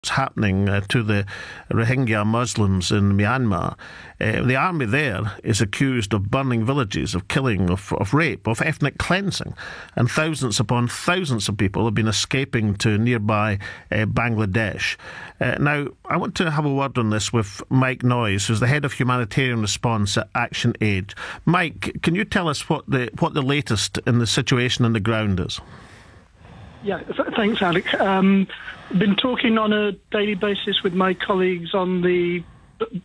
happening to the Rohingya Muslims in Myanmar. The army there is accused of burning villages, of killing, of rape, of ethnic cleansing, and thousands upon thousands of people have been escaping to nearby Bangladesh. Now, I want to have a word on this with Mike Noyes, who's the head of humanitarian response at Action Aid. Mike, can you tell us what the latest in the situation on the ground is? Yeah, thanks, Alec. Been talking on a daily basis with my colleagues on the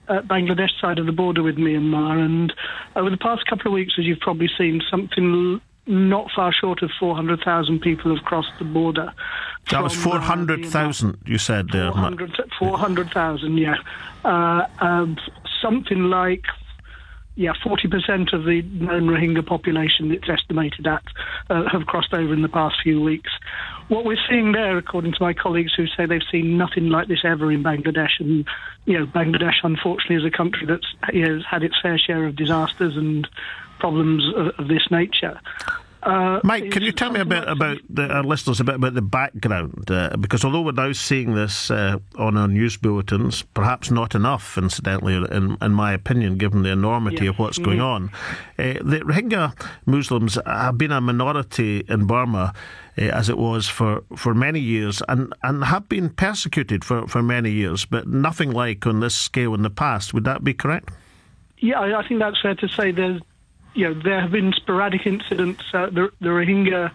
Bangladesh side of the border with Myanmar, and over the past couple of weeks, as you've probably seen, something not far short of 400,000 people have crossed the border. That was 400,000, you said there. 400,000, yeah. Something like 40% of the known Rohingya population, it's estimated at, have crossed over in the past few weeks. What we're seeing there, according to my colleagues who say they've seen nothing like this ever in Bangladesh, and Bangladesh, unfortunately, is a country that's has had its fair share of disasters and problems of this nature. Mike, can you tell me a bit about our listeners, a bit about the background? Because although we're now seeing this on our news bulletins, perhaps not enough, incidentally, in my opinion, given the enormity of what's going on, the Rohingya Muslims have been a minority in Burma, as it was for many years, and have been persecuted for many years, but nothing like on this scale in the past. Would that be correct? Yeah, I think that's fair to say. There have been sporadic incidents. The Rohingya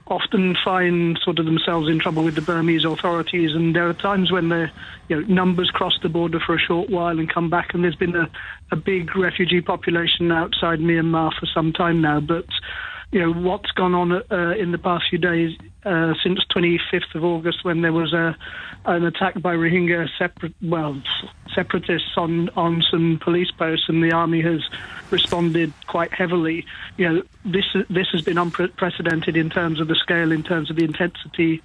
often find themselves in trouble with the Burmese authorities, and there are times when the numbers cross the border for a short while and come back, and there's been a big refugee population outside Myanmar for some time now. But what's gone on in the past few days, since 25th of August, when there was an attack by Rohingya separatists on some police posts, and the army has responded quite heavily. This has been unprecedented in terms of the scale, in terms of the intensity,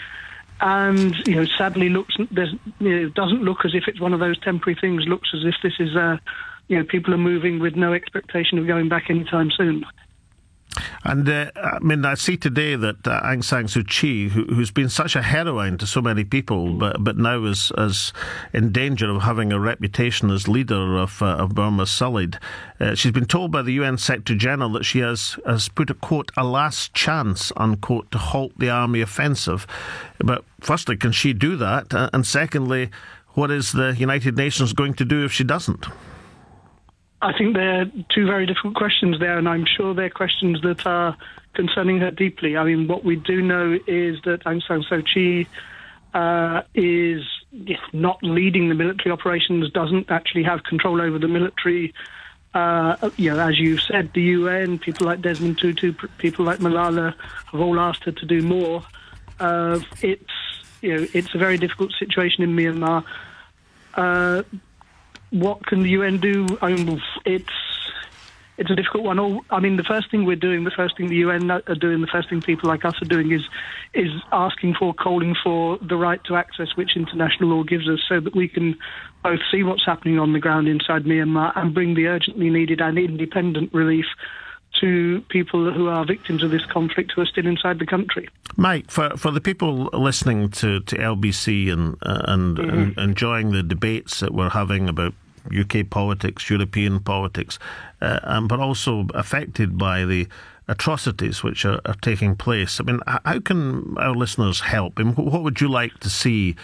and sadly doesn't look as if it's one of those temporary things. Looks as if this is people are moving with no expectation of going back anytime soon. And I see today that Aung San Suu Kyi, who's been such a heroine to so many people, but now is in danger of having a reputation as leader of Burma sullied. She's been told by the UN Secretary General that she has put a quote, a last chance, unquote, to halt the army offensive. But firstly, can she do that? And secondly, what is the United Nations going to do if she doesn't? I think they're two very different questions there, and I'm sure they're questions that are concerning her deeply. I mean, what we do know is that Aung San Suu Kyi is not leading the military operations, doesn't actually have control over the military. As you said, the UN, people like Desmond Tutu, people like Malala have all asked her to do more. It's a very difficult situation in Myanmar. What can the UN do? I mean, it's a difficult one. The first thing we're doing, the first thing the UN are doing, the first thing people like us are doing is calling for the right to access which international law gives us, so that we can both see what's happening on the ground inside Myanmar and bring the urgently needed and independent relief to people who are victims of this conflict who are still inside the country. Mike, for the people listening to LBC and enjoying the debates that we're having about UK politics, European politics, but also affected by the atrocities which are taking place, I mean, how can our listeners help? I mean, what would you like to see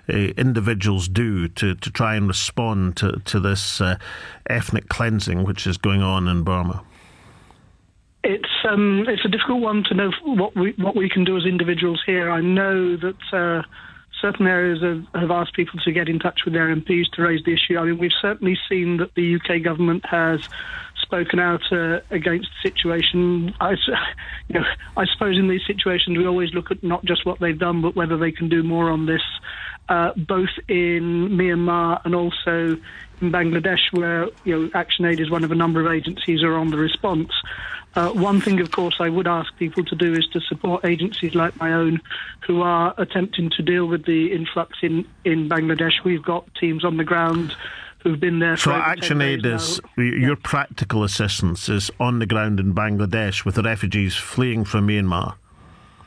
individuals do to try and respond to this ethnic cleansing which is going on in Burma? It's a difficult one to know what we can do as individuals here. I know that certain areas have asked people to get in touch with their MPs to raise the issue. I mean, we've certainly seen that the UK government has spoken out against the situation. I suppose in these situations we always look at not just what they've done, but whether they can do more on this, both in Myanmar and also in Bangladesh, where Action Aid is one of a number of agencies who are on the response. One thing, of course, I would ask people to do is to support agencies like my own who are attempting to deal with the influx in Bangladesh. We've got teams on the ground who've been there for over 10 days. So Action Aid is, your practical assistance is on the ground in Bangladesh with the refugees fleeing from Myanmar?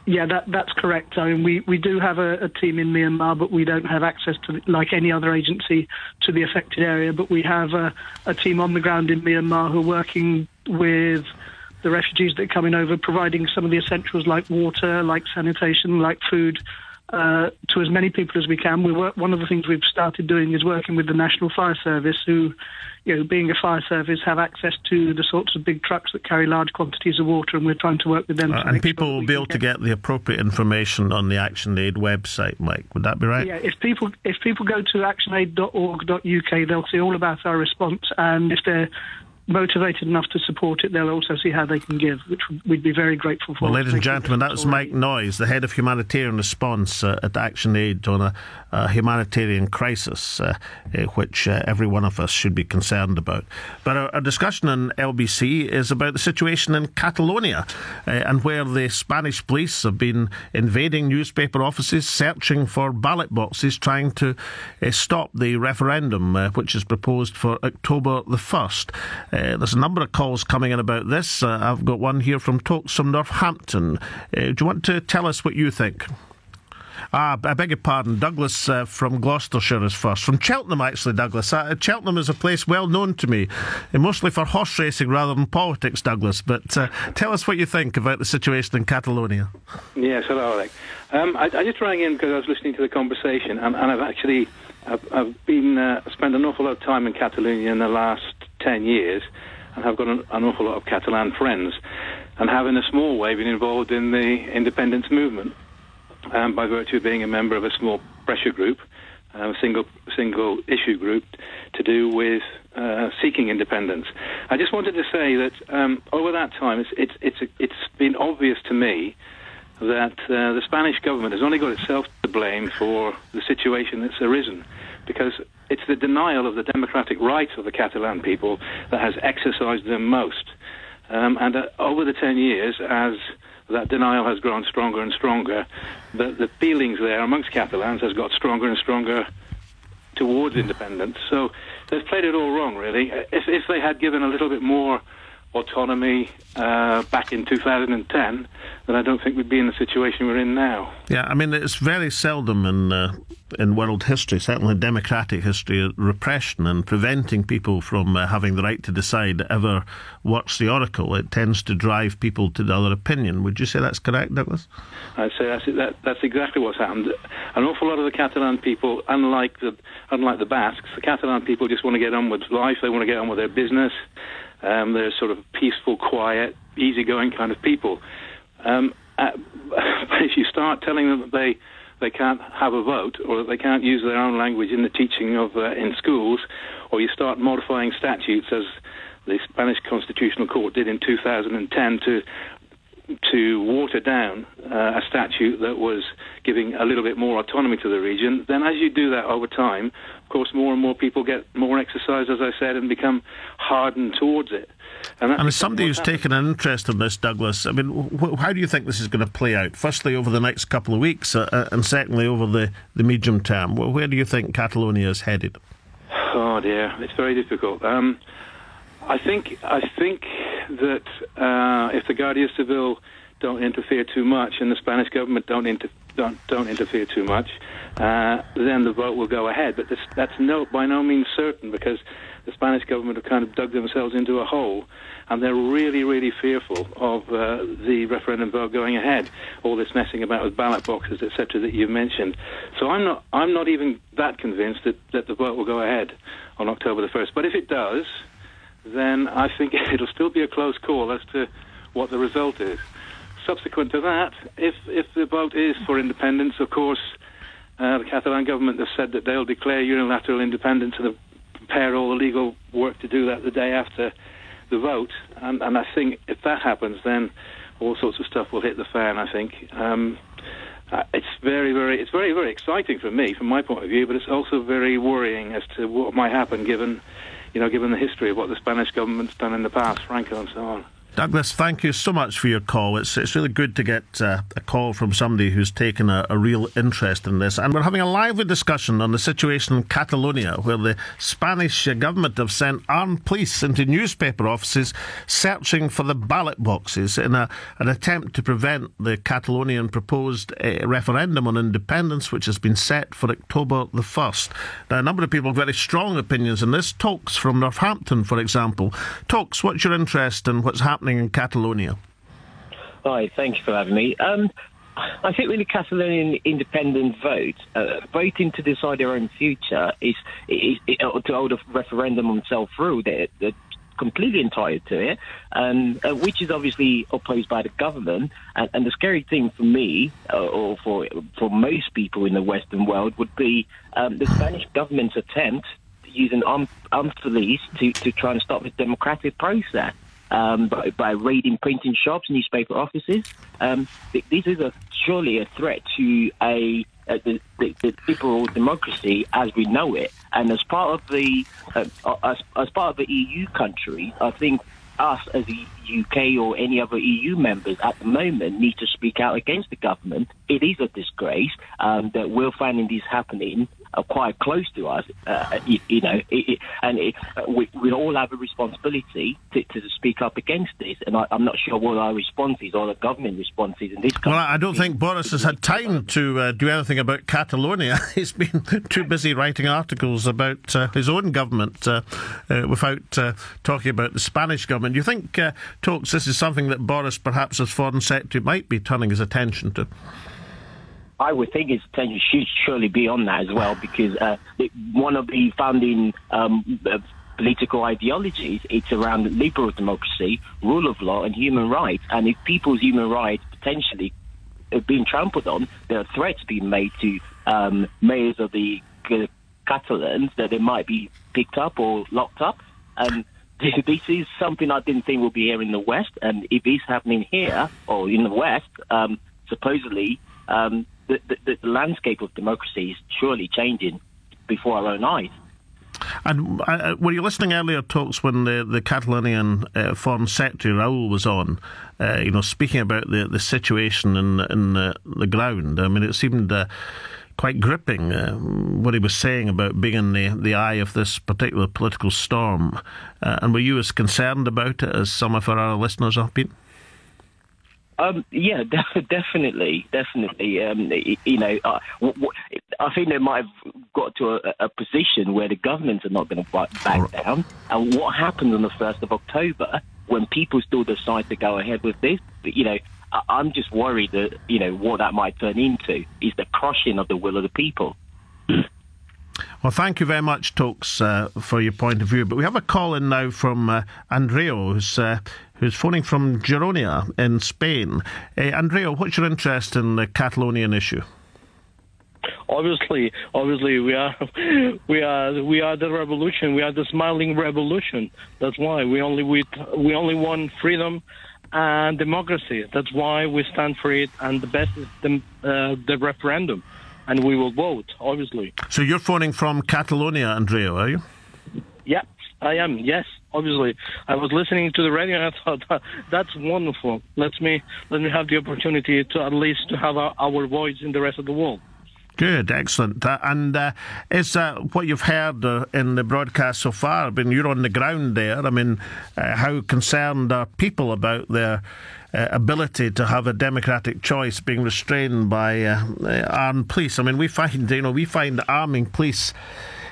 Yeah, that's correct. I mean, we do have a team in Myanmar, but we don't have access to, like any other agency, to the affected area. But we have a team on the ground in Myanmar who are working with the refugees that are coming over, providing some of the essentials like water, like sanitation, like food, to as many people as we can. One of the things we've started doing is working with the National Fire Service, who, being a fire service, have access to the sorts of big trucks that carry large quantities of water, and we're trying to work with them. And people will be able to get the appropriate information on the ActionAid website, Mike. Would that be right? Yeah, if people go to actionaid.org.uk, they'll see all about our response, and if they're motivated enough to support it, they'll also see how they can give, which we'd be very grateful for. Well, ladies and gentlemen, that was Mike Noyes, the head of humanitarian response at ActionAid on a humanitarian crisis, which every one of us should be concerned about. But our discussion on LBC is about the situation in Catalonia, and where the Spanish police have been invading newspaper offices, searching for ballot boxes, trying to stop the referendum, which is proposed for October the 1st. There's a number of calls coming in about this. I've got one here from Tokesome, Northampton. Do you want to tell us what you think? I beg your pardon. Douglas from Gloucestershire is first. From Cheltenham, actually, Douglas. Cheltenham is a place well known to me, mostly for horse racing rather than politics, Douglas. But tell us what you think about the situation in Catalonia. Yes, hello, Alec. I just rang in because I was listening to the conversation, and I've spent an awful lot of time in Catalonia in the last 10 years, and I've got an awful lot of Catalan friends, and have in a small way been involved in the independence movement by virtue of being a member of a small pressure group, a single issue group to do with seeking independence. I just wanted to say that over that time it's been obvious to me that the Spanish government has only got itself to blame for the situation that's arisen, because it's the denial of the democratic rights of the Catalan people that has exercised them most. And over the 10 years, as that denial has grown stronger and stronger, the feelings there amongst Catalans has got stronger and stronger towards independence. So they've played it all wrong, really. If they had given a little bit more autonomy back in 2010, then I don't think we'd be in the situation we're in now. Yeah, I mean, it's very seldom in world history, certainly democratic history, repression and preventing people from having the right to decide ever works the oracle. It tends to drive people to the other opinion. Would you say that's correct, Douglas? I'd say that's exactly what's happened. An awful lot of the Catalan people, unlike the Basques, the Catalan people just want to get on with life. They want to get on with their business. They're sort of peaceful, quiet, easygoing kind of people. But if you start telling them that they can't have a vote, or that they can't use their own language in the teaching of in schools, or you start modifying statutes, as the Spanish Constitutional Court did in 2010 to water down a statute that was giving a little bit more autonomy to the region, then as you do that over time, of course, more and more people get more exercise, as I said, and become hardened towards it. And as somebody who's taken an interest in this, Douglas, I mean, how do you think this is going to play out? Firstly, over the next couple of weeks, and secondly, over the medium term. Where do you think Catalonia is headed? Oh dear, it's very difficult. I think that if the Guardia Civil don't interfere too much, and the Spanish government don't interfere too much, then the vote will go ahead. But that's by no means certain, because the Spanish government have kind of dug themselves into a hole, and they're really, really fearful of the referendum vote going ahead. All this messing about with ballot boxes, etc., that you've mentioned. So I'm not even that convinced that the vote will go ahead on October the 1st. But if it does, then I think it'll still be a close call as to what the result is. Subsequent to that, if the vote is for independence, of course, the Catalan government has said that they'll declare unilateral independence and prepare all the legal work to do that the day after the vote. And I think if that happens, then all sorts of stuff will hit the fan, I think. It's very, very exciting for me, from my point of view, but it's also very worrying as to what might happen given the history of what the Spanish government's done in the past, Franco and so on. Douglas, thank you so much for your call. It's really good to get a call from somebody who's taken a real interest in this. And we're having a lively discussion on the situation in Catalonia, where the Spanish government have sent armed police into newspaper offices searching for the ballot boxes in an attempt to prevent the Catalonian proposed referendum on independence, which has been set for October the 1st. Now, a number of people have very strong opinions on this. Tokes from Northampton, for example. Tokes, what's your interest in what's happening in Catalonia? Hi, thank you for having me. I think with the Catalonian independent vote, voting to decide their own future to hold a referendum on self-rule. They're completely entitled to it, which is obviously opposed by the government. And the scary thing for me, or for most people in the Western world, would be the Spanish government's attempt to use an armed police to try and stop the democratic process. By raiding printing shops, newspaper offices. This is surely a threat to the liberal democracy as we know it. And as part of the EU country, I think us as the UK or any other EU members at the moment need to speak out against the government. It is a disgrace that we're finding this happening quite close to us, we all have a responsibility to speak up against this, and I'm not sure what our response is or the government response is in this country. Well, I don't think Boris has had time to do anything about Catalonia. He's been too busy writing articles about his own government without talking about the Spanish government. Do you think, Tokes, this is something that Boris, perhaps as Foreign Secretary, might be turning his attention to? I would think his attention should surely be on that as well, because one of the founding political ideologies, it's around liberal democracy, rule of law, and human rights. And if people's human rights potentially are being trampled on, there are threats being made to mayors of the Catalans that they might be picked up or locked up. And this is something I didn't think would be here in the West. And if it's happening here or in the West, supposedly the landscape of democracy is surely changing before our own eyes. And were you listening earlier, Tokes, when the Catalonian Foreign Secretary Raúl was on, speaking about the situation in the ground? I mean, it seemed quite gripping what he was saying about being in the eye of this particular political storm. And were you as concerned about it as some of our other listeners have been? Yeah, definitely. I think they might have got to a position where the governments are not going to back down. And what happens on the 1st of October when people still decide to go ahead with this? I'm just worried that, what that might turn into is the crushing of the will of the people. Well, thank you very much, Tokes, for your point of view. But we have a call in now from Andreo, who's phoning from Girona in Spain. Andreo, what's your interest in the Catalonian issue? Obviously, we are the revolution. We are the smiling revolution. That's why we only want freedom and democracy. That's why we stand for it. And the best is the referendum. And we will vote, obviously. So you're phoning from Catalonia, Andreo, are you? Yeah, I am, yes, obviously. I was listening to the radio and I thought, that's wonderful. Let me have the opportunity to at least to have our voice in the rest of the world. Good, excellent. And is what you've heard in the broadcast so far, I mean, you're on the ground there, I mean, how concerned are people about their ability to have a democratic choice being restrained by armed police? I mean, we find arming police,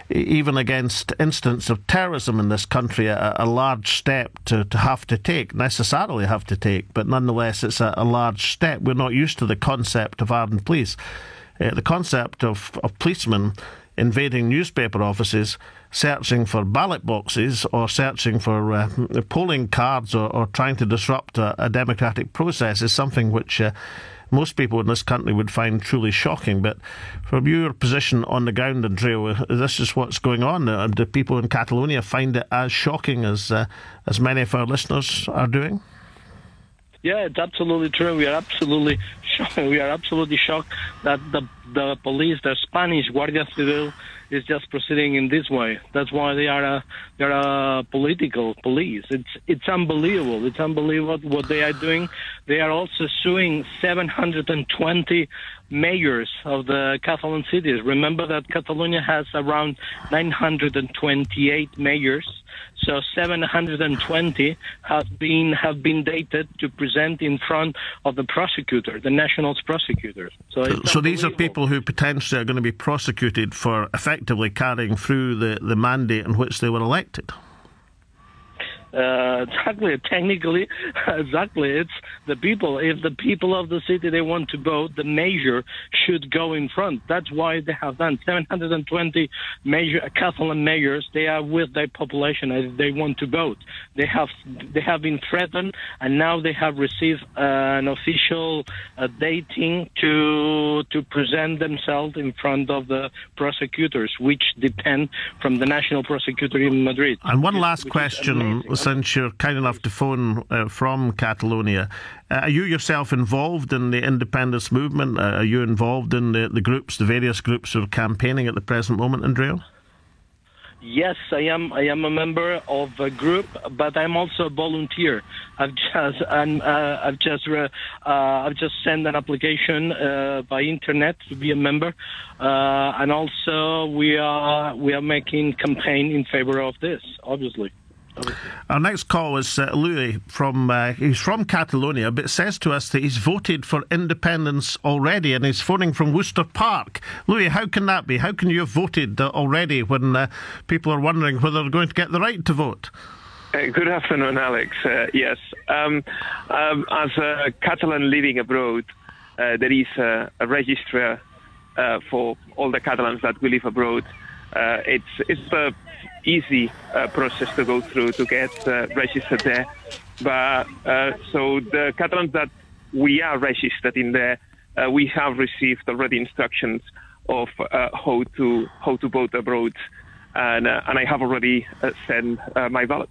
even against instances of terrorism in this country, a large step to have to take, necessarily have to take, but nonetheless it's a large step. We're not used to the concept of armed police. The concept of policemen invading newspaper offices, searching for ballot boxes or searching for polling cards or trying to disrupt a democratic process is something which most people in this country would find truly shocking. But from your position on the ground, Andreo, this is what's going on. Do people in Catalonia find it as shocking as many of our listeners are doing? Yeah, it's absolutely true. We are absolutely shocked. We are absolutely shocked that the police, the Spanish Guardia Civil, is just proceeding in this way. That's why they are a political police. It's unbelievable. It's unbelievable what they are doing. They are also suing 720 mayors of the Catalan cities. Remember that Catalonia has around 928 mayors. So 720 have been dated to present in front of the prosecutor, the national prosecutor. So these are people who potentially are going to be prosecuted for effectively carrying through the mandate in which they were elected. Exactly. Technically, exactly. It's the people. If the people of the city, they want to vote, the mayor should go in front. That's why they have done 720 Catalan mayors. They are with their population as they want to vote. They have been threatened, and now they have received an official dating to present themselves in front of the prosecutors, which depend from the national prosecutor in Madrid. And one last question. Since you're kind enough to phone from Catalonia, are you yourself involved in the independence movement? Are you involved in the groups, the various groups who are campaigning at the present moment, Andrea? Yes, I am. I am a member of a group, but I'm also a volunteer. I've just sent an application by internet to be a member, and also we are making campaign in favor of this, obviously. Our next call is Louis he's from Catalonia, but says to us that he's voted for independence already, and he's phoning from Worcester Park. Louis, how can that be? How can you have voted already when people are wondering whether they're going to get the right to vote? Good afternoon, Alex. Yes. As a Catalan living abroad, there is a registrar for all the Catalans that we live abroad. It's a easy process to go through to get registered there. But so the Catalans that we are registered in there, we have received already instructions of how to vote abroad, and I have already sent my ballot.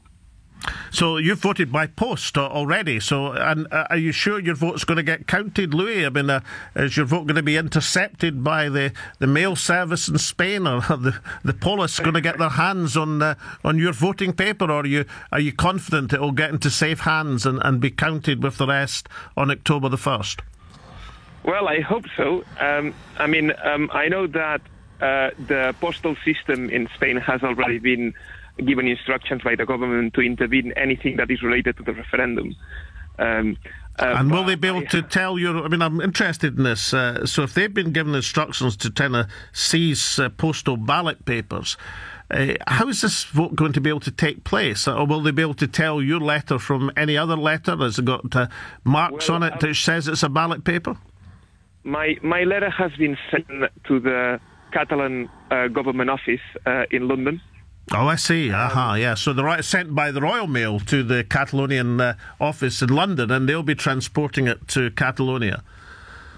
So you've voted by post already. So, and are you sure your vote's going to get counted, Louis? I mean, is your vote going to be intercepted by the mail service in Spain, or the police going to get their hands on your voting paper, or are you confident it will get into safe hands and be counted with the rest on October the 1st? Well, I hope so. I know that the postal system in Spain has already been given instructions by the government to intervene anything that is related to the referendum. And will they be able to tell you? I mean, I'm interested in this. So if they've been given instructions to kind of seize postal ballot papers, how is this vote going to be able to take place? Or will they be able to tell your letter from any other letter? Has it got marks on it that says it's a ballot paper? My letter has been sent to the Catalan government office in London. Oh, I see. Yeah. So they're sent by the Royal Mail to the Catalonian office in London, and they'll be transporting it to Catalonia.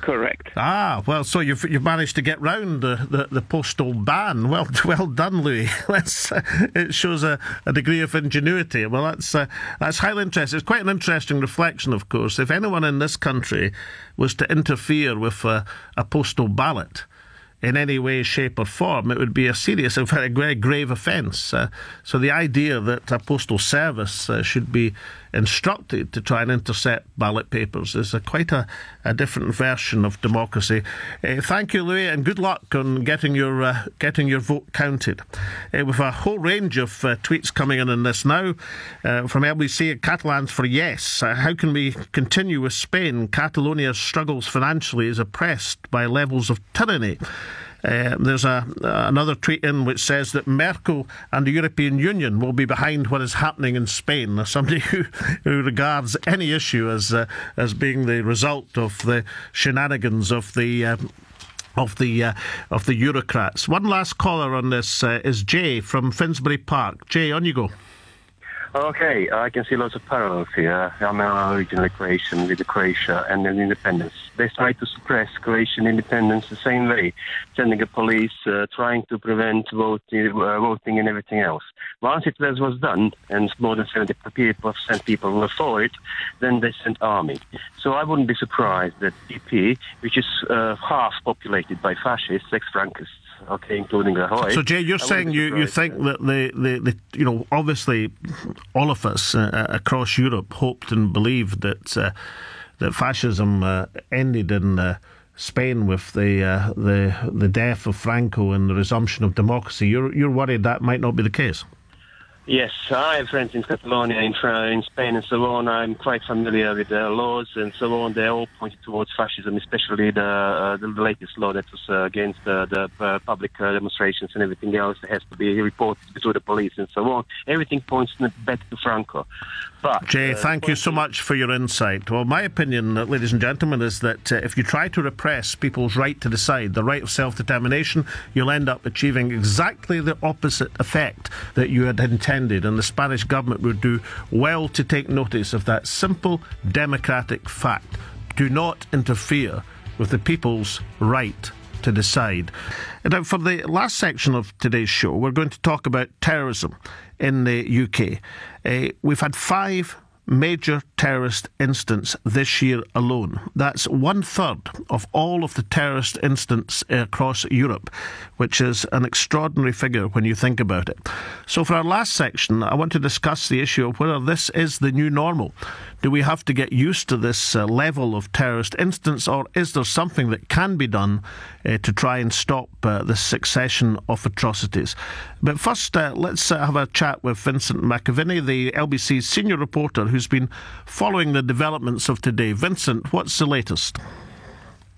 Correct. Well, so you've managed to get round the postal ban. Well done, Louis. It shows a degree of ingenuity. Well, that's highly interesting. It's quite an interesting reflection, of course. If anyone in this country was to interfere with a postal ballot in any way, shape or form, it would be a serious and very grave offence. So the idea that a postal service should be instructed to try and intercept ballot papers is quite a different version of democracy. Thank you, Louis, and good luck on getting your vote counted. With a whole range of tweets coming in this now, from LBC, Catalans for yes. How can we continue with Spain? Catalonia struggles financially, is oppressed by levels of tyranny. There's another tweet in which says that Merkel and the European Union will be behind what is happening in Spain. Somebody who regards any issue as being the result of the shenanigans of the bureaucrats. One last caller on this is Jay from Finsbury Park. Jay, on you go. Okay, I can see lots of parallels here. I'm originally Croatian with Croatia and then independence. They tried to suppress Croatian independence the same way, sending a police, trying to prevent voting and everything else. Once it was done, and more than 70% people were for it, then they sent army. So I wouldn't be surprised that EP, which is half populated by fascists, ex-Frankists, okay, including the Hoi. So, Jay, you're saying you think that the obviously all of us across Europe hoped and believed that fascism ended in Spain with the death of Franco and the resumption of democracy. You're worried that might not be the case? Yes, I have friends in Catalonia, in Spain and so on. I'm quite familiar with the laws and so on. They're all pointed towards fascism, especially the latest law that was against the public demonstrations and everything else that has to be reported to the police and so on. Everything points back to Franco. But, Jay, thank you so much for your insight. Well, my opinion, ladies and gentlemen, is that if you try to repress people's right to decide, the right of self-determination, you'll end up achieving exactly the opposite effect that you had intended, and the Spanish government would do well to take notice of that simple democratic fact. Do not interfere with the people's right to decide. Now, for the last section of today's show, we're going to talk about terrorism in the UK. We've had 5 major terrorist incidents this year alone. That's 1/3 of all of the terrorist incidents across Europe, which is an extraordinary figure when you think about it. So for our last section, I want to discuss the issue of whether this is the new normal. Do we have to get used to this level of terrorist incidents, or is there something that can be done to try and stop this succession of atrocities? But first, let's have a chat with Vincent McAviney, the LBC senior reporter who's been following the developments of today. Vincent, what's the latest?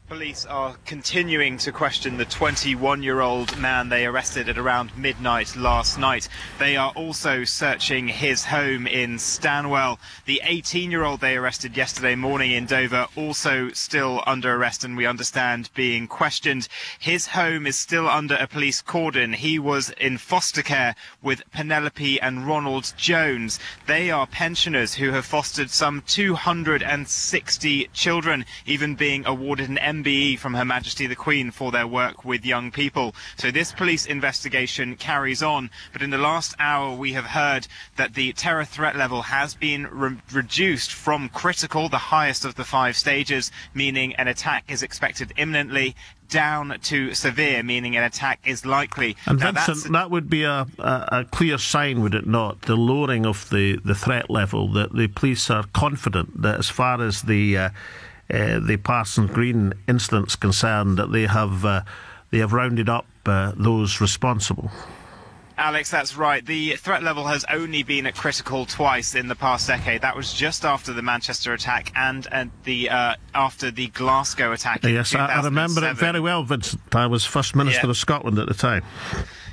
Police are continuing to question the 21-year-old man they arrested at around midnight last night. They are also searching his home in Stanwell. The 18-year-old they arrested yesterday morning in Dover also still under arrest and we understand being questioned. His home is still under a police cordon. He was in foster care with Penelope and Ronald Jones. They are pensioners who have fostered some 260 children, even being awarded an MBE from Her Majesty the Queen for their work with young people. So this police investigation carries on, but in the last hour we have heard that the terror threat level has been reduced from critical, the highest of the 5 stages, meaning an attack is expected imminently, down to severe, meaning an attack is likely. And Vincent, that would be a clear sign, would it not, the lowering of the threat level, that the police are confident that as far as the Parsons Green incident's concerned, that they have rounded up those responsible. Alex, that's right. The threat level has only been at critical twice in the past decade. That was just after the Manchester attack and after the Glasgow attack. Yes, I remember it very well, Vincent. I was First Minister of Scotland at the time.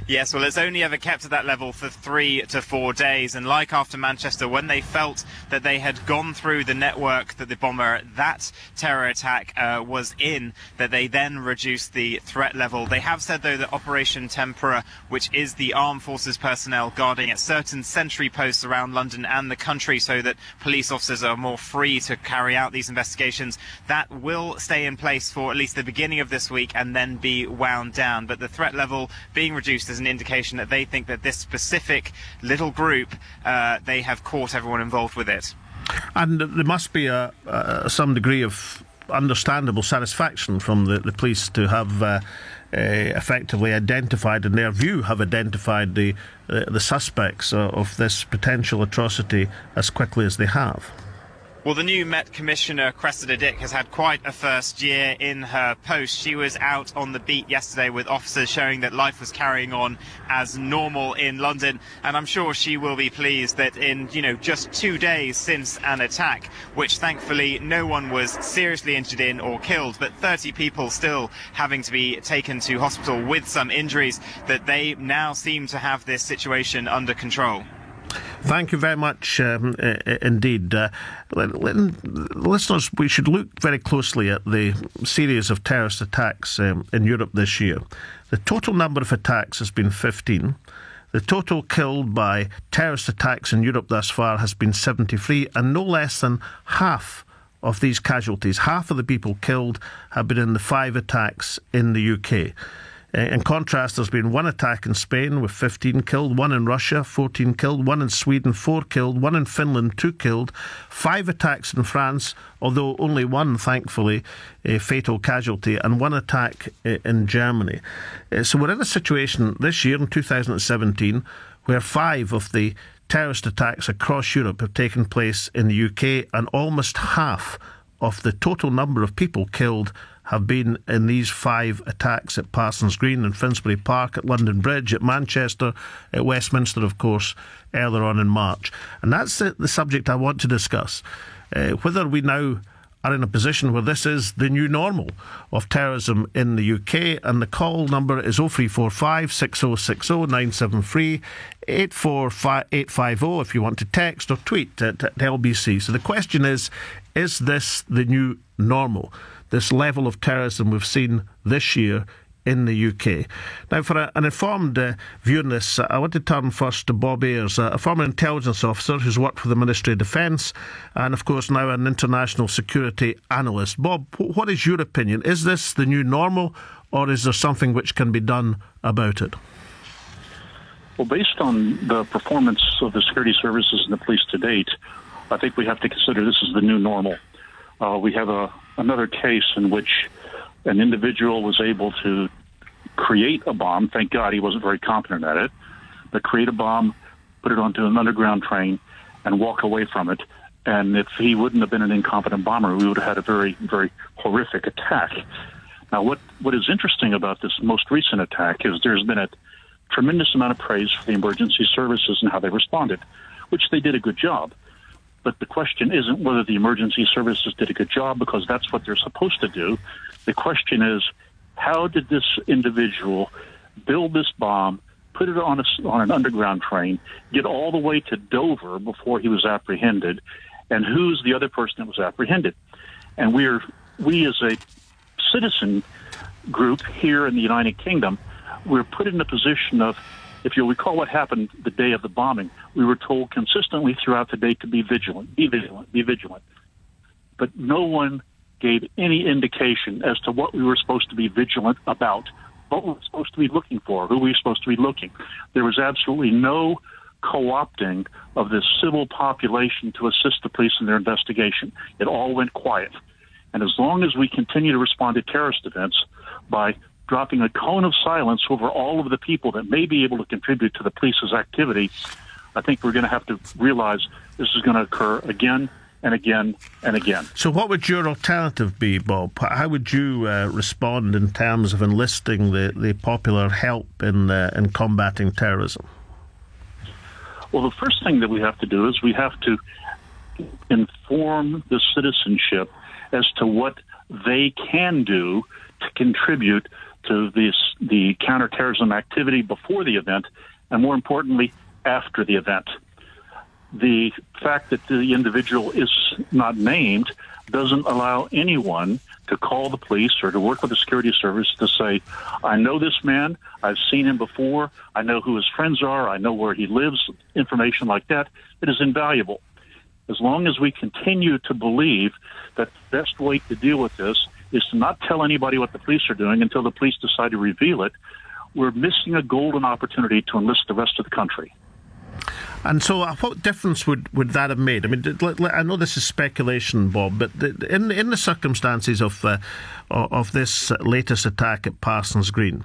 Yes, well, it's only ever kept at that level for 3 to 4 days. And like after Manchester, when they felt that they had gone through the network that the bomber, that terror attack was in, that they then reduced the threat level. They have said, though, that Operation Tempora, which is the armed forces personnel guarding at certain sentry posts around London and the country so that police officers are more free to carry out these investigations, that will stay in place for at least the beginning of this week and then be wound down. But the threat level being reduced is an indication that they think that this specific little group, they have caught everyone involved with it. And there must be some degree of understandable satisfaction from the police to have effectively identified, in their view, have identified the suspects of this potential atrocity as quickly as they have. Well, the new Met Commissioner, Cressida Dick, has had quite a first year in her post. She was out on the beat yesterday with officers showing that life was carrying on as normal in London. And I'm sure she will be pleased that in, just 2 days since an attack, which thankfully no one was seriously injured in or killed, but 30 people still having to be taken to hospital with some injuries, that they now seem to have this situation under control. Thank you very much indeed. Listeners, we should look very closely at the series of terrorist attacks in Europe this year. The total number of attacks has been 15. The total killed by terrorist attacks in Europe thus far has been 73, and no less than half of these casualties, half of the people killed, have been in the 5 attacks in the UK. In contrast, there's been 1 attack in Spain with 15 killed, 1 in Russia, 14 killed, 1 in Sweden, 4 killed, 1 in Finland, 2 killed, 5 attacks in France, although only 1, thankfully, a fatal casualty, and 1 attack in Germany. So we're in a situation this year, in 2017, where 5 of the terrorist attacks across Europe have taken place in the UK, and almost half of the total number of people killed have been in these 5 attacks at Parsons Green, in Finsbury Park, at London Bridge, at Manchester, at Westminster, of course, earlier on in March. And that's the subject I want to discuss. Whether we now are in a position where this is the new normal of terrorism in the UK. And the call number is 0345 6060 973 850 if you want to text or tweet at LBC. So the question is this the new normal? This level of terrorism we've seen this year in the UK. Now, for an informed view on this, I want to turn first to Bob Ayres, a former intelligence officer who's worked for the Ministry of Defence and, of course, now an international security analyst. Bob, what is your opinion? Is this the new normal, or is there something which can be done about it? Well, based on the performance of the security services and the police to date, I think we have to consider this is the new normal. We have another case in which an individual was able to create a bomb. Thank God he wasn't very competent at it. But create a bomb, put it onto an underground train, and walk away from it. And if he wouldn't have been an incompetent bomber, we would have had a very, very horrific attack. Now, what is interesting about this most recent attack is there's been a tremendous amount of praise for the emergency services and how they responded, which they did a good job. But the question isn't whether the emergency services did a good job, because that's what they're supposed to do. The question is, how did this individual build this bomb, put it on an underground train, get all the way to Dover before he was apprehended, and who's the other person that was apprehended? And we as a citizen group here in the United Kingdom, we're put in a position of, if you'll recall what happened the day of the bombing, we were told consistently throughout the day to be vigilant, be vigilant, be vigilant. But no one gave any indication as to what we were supposed to be vigilant about, what we were supposed to be looking for, who we were supposed to be looking. There was absolutely no co-opting of the civil population to assist the police in their investigation. It all went quiet. And as long as we continue to respond to terrorist events by dropping a cone of silence over all of the people that may be able to contribute to the police's activity, I think we're going to have to realize this is going to occur again and again and again. So what would your alternative be, Bob? How would you respond in terms of enlisting the popular help in combating terrorism? Well, the first thing that we have to do is we have to inform the citizenship as to what they can do to contribute to the counterterrorism activity before the event, and more importantly, after the event. The fact that the individual is not named doesn't allow anyone to call the police or to work with the security service to say, I know this man, I've seen him before, I know who his friends are, I know where he lives, information like that. It is invaluable. As long as we continue to believe that the best way to deal with this is to not tell anybody what the police are doing until the police decide to reveal it, we're missing a golden opportunity to enlist the rest of the country. And so what difference would that have made? I mean, I know this is speculation, Bob, but in the circumstances of this latest attack at Parsons Green,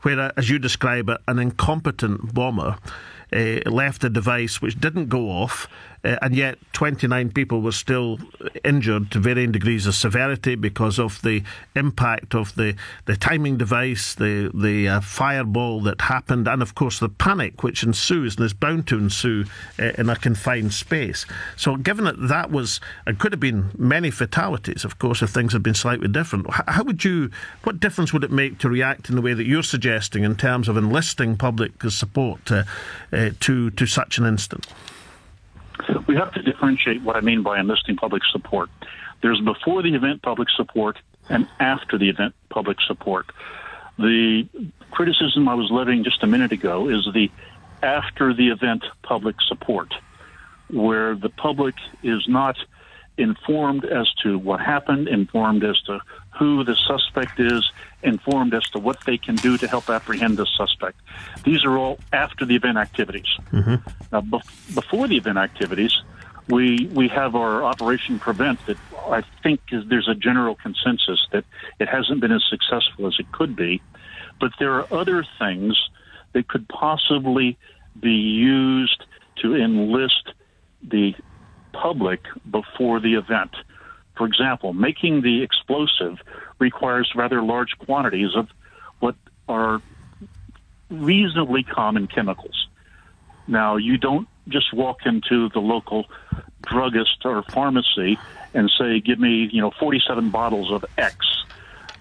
where, as you describe it, an incompetent bomber left a device which didn't go off, and yet 29 people were still injured to varying degrees of severity because of the impact of the timing device, the fireball that happened, and of course the panic which ensues and is bound to ensue in a confined space. So given that was, and could have been many fatalities, of course, if things had been slightly different, what difference would it make to react in the way that you're suggesting in terms of enlisting public support to such an incident? We have to differentiate what I mean by enlisting public support. There's before the event public support and after the event public support. The criticism I was levying just a minute ago is the after the event public support, where the public is not informed as to what happened, informed as to who the suspect is, informed as to what they can do to help apprehend the suspect. These are all after the event activities. Now, before the event activities, we have our Operation Prevent that I think there's a general consensus that it hasn't been as successful as it could be. But there are other things that could possibly be used to enlist the public before the event. For example, making the explosive requires rather large quantities of what are reasonably common chemicals. Now, you don't just walk into the local druggist or pharmacy and say, give me, 47 bottles of X,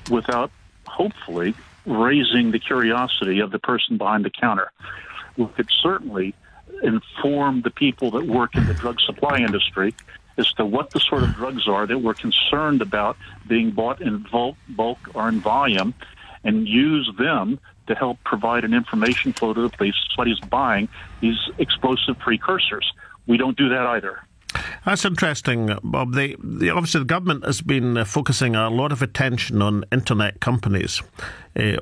without hopefully raising the curiosity of the person behind the counter. We could certainly inform the people that work in the drug supply industry as to what the sort of drugs are that we're concerned about being bought in bulk or in volume, and use them to help provide an information flow to the police somebody's buying these explosive precursors. We don't do that either. That's interesting, Bob. Obviously, the government has been focusing a lot of attention on internet companies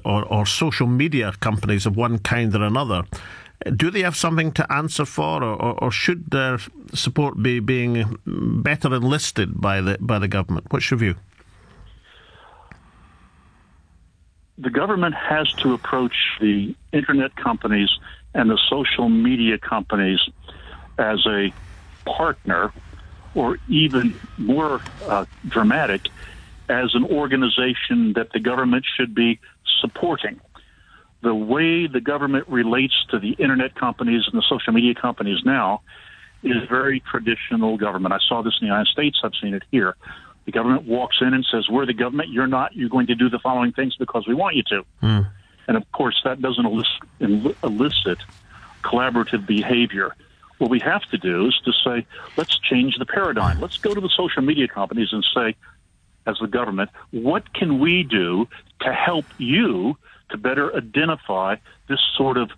or social media companies of one kind or another. Do they have something to answer for, or should their support be being better enlisted by the government? What's your view? The government has to approach the internet companies and the social media companies as a partner, or even more dramatic, as an organization that the government should be supporting. The way the government relates to the internet companies and the social media companies now is very traditional government. I saw this in the United States. I've seen it here. The government walks in and says, we're the government. You're not. You're going to do the following things because we want you to. And, of course, that doesn't elicit collaborative behavior. What we have to do is to say, let's change the paradigm. Let's go to the social media companies and say, as the government, what can we do to help you to better identify this sort of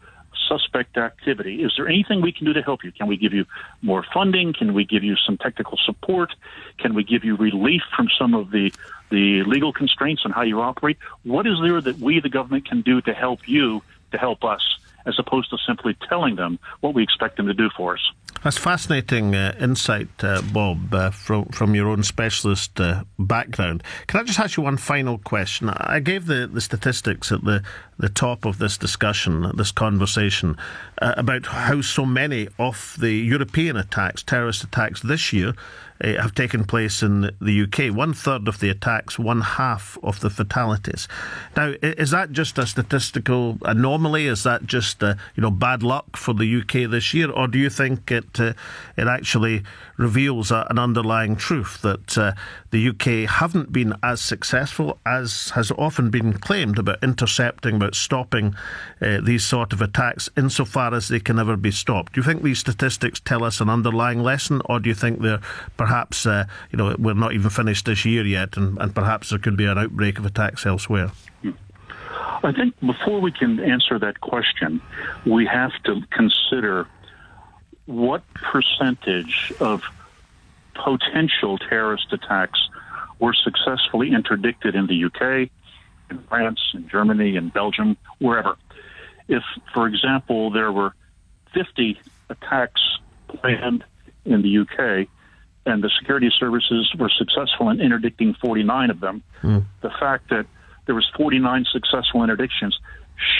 suspect activity? Is there anything we can do to help you? Can we give you more funding? Can we give you some technical support? Can we give you relief from some of the legal constraints on how you operate? What is there that we, the government, can do to help you, to help us, as opposed to simply telling them what we expect them to do for us? That's fascinating insight, Bob, from your own specialist background. Can I just ask you one final question? I gave the statistics at the top of this discussion, this conversation, about how so many of the European attacks, terrorist attacks this year, have taken place in the UK. 1/3 of the attacks, 1/2 of the fatalities. Now, is that just a statistical anomaly? Is that just bad luck for the UK this year, or do you think it actually reveals an underlying truth that the UK haven't been as successful as has often been claimed about intercepting, about stopping these sort of attacks insofar as they can never be stopped? Do you think these statistics tell us an underlying lesson, or do you think they're perhaps, we're not even finished this year yet, and perhaps there could be an outbreak of attacks elsewhere? I think before we can answer that question, we have to consider what percentage of potential terrorist attacks were successfully interdicted in the UK, in France, in Germany, in Belgium, wherever. If, for example, there were 50 attacks planned in the UK and the security services were successful in interdicting 49 of them, the fact that there was 49 successful interdictions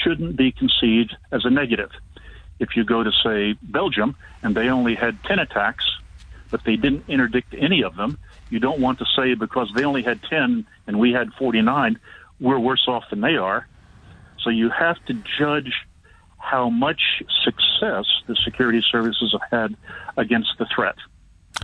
shouldn't be conceived as a negative. If you go to, say, Belgium, and they only had 10 attacks, but they didn't interdict any of them, you don't want to say because they only had 10 and we had 49, we're worse off than they are. So you have to judge how much success the security services have had against the threat.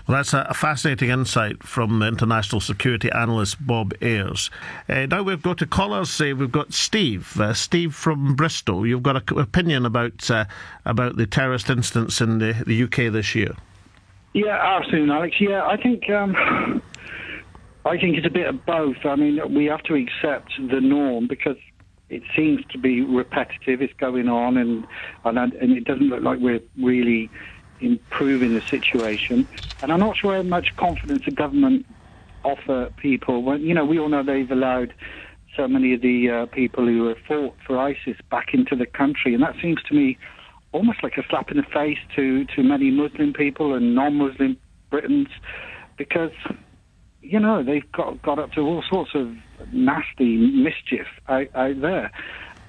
Well, that's a fascinating insight from international security analyst Bob Ayres. Now we'll go to callers. We've got Steve. Steve from Bristol. You've got an opinion about the terrorist incidents in the UK this year. Yeah, afternoon, Alex. Yeah, I think it's a bit of both. I mean, we have to accept the norm because it seems to be repetitive. It's going on, and it doesn't look like we're really improving the situation. And I'm not sure how much confidence the government offer people. When, you know, we all know they've allowed so many of the people who have fought for ISIS back into the country, and that seems to me almost like a slap in the face to many Muslim people and non-Muslim Britons, because, you know, they've got up to all sorts of nasty mischief out there.